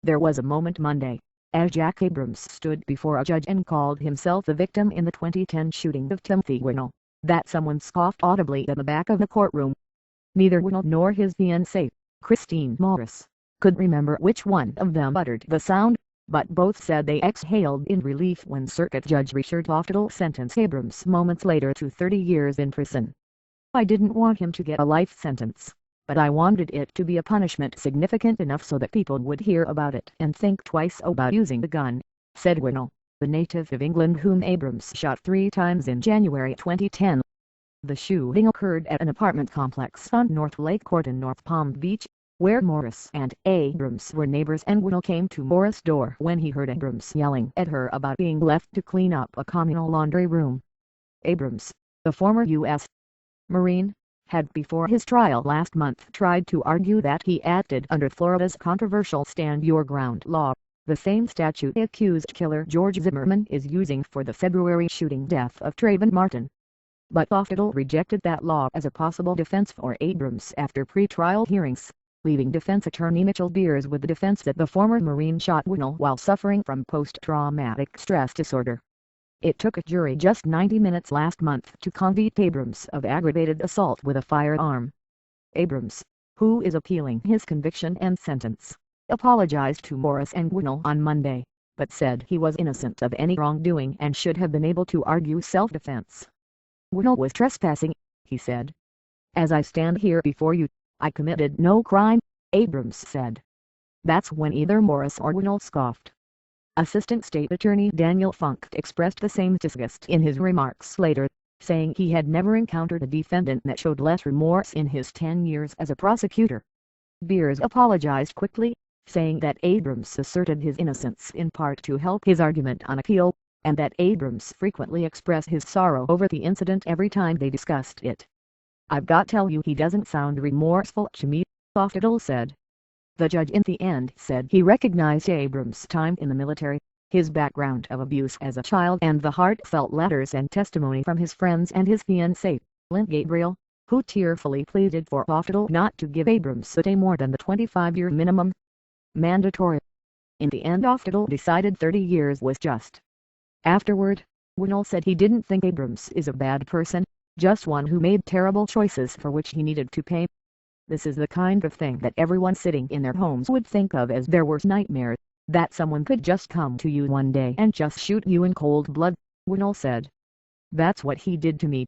There was a moment Monday, as Jack Abrams stood before a judge and called himself the victim in the 2010 shooting of Timothy Winnell, that someone scoffed audibly in the back of the courtroom. Neither Winnell nor his fiancée, Christine Morris, could remember which one of them uttered the sound, but both said they exhaled in relief when Circuit Judge Richard Toftell sentenced Abrams moments later to 30 years in prison. "I didn't want him to get a life sentence, but I wanted it to be a punishment significant enough so that people would hear about it and think twice about using the gun," said Winnell, the native of England whom Abrams shot 3 times in January 2010. The shooting occurred at an apartment complex on North Lake Court in North Palm Beach, where Morris and Abrams were neighbors, and Winnell came to Morris' door when he heard Abrams yelling at her about being left to clean up a communal laundry room. Abrams, the former U.S. Marine, had before his trial last month tried to argue that he acted under Florida's controversial Stand Your Ground law, the same statute accused killer George Zimmerman is using for the February shooting death of Trayvon Martin. But Toftell rejected that law as a possible defense for Abrams after pre-trial hearings, leaving defense attorney Mitchell Beers with the defense that the former Marine shot Winnell while suffering from post-traumatic stress disorder. It took a jury just 90 minutes last month to convict Abrams of aggravated assault with a firearm. Abrams, who is appealing his conviction and sentence, apologized to Morris and Winnell on Monday, but said he was innocent of any wrongdoing and should have been able to argue self-defense. "Winnell was trespassing," he said. "As I stand here before you, I committed no crime," Abrams said. That's when either Morris or Winnell scoffed. Assistant State Attorney Daniel Funk expressed the same disgust in his remarks later, saying he had never encountered a defendant that showed less remorse in his 10 years as a prosecutor. Beers apologized quickly, saying that Abrams asserted his innocence in part to help his argument on appeal, and that Abrams frequently expressed his sorrow over the incident every time they discussed it. "I've got to tell you, he doesn't sound remorseful to me," Toftell said. The judge in the end said he recognized Abrams' time in the military, his background of abuse as a child, and the heartfelt letters and testimony from his friends and his fiancée, Lynn Gabriel, who tearfully pleaded for Toftell not to give Abrams a day more than the 25-year minimum mandatory. In the end, Toftell decided 30 years was just. Afterward, Winnell said he didn't think Abrams is a bad person, just one who made terrible choices for which he needed to pay. "This is the kind of thing that everyone sitting in their homes would think of as their worst nightmare, that someone could just come to you one day and just shoot you in cold blood," Winnell said. "That's what he did to me.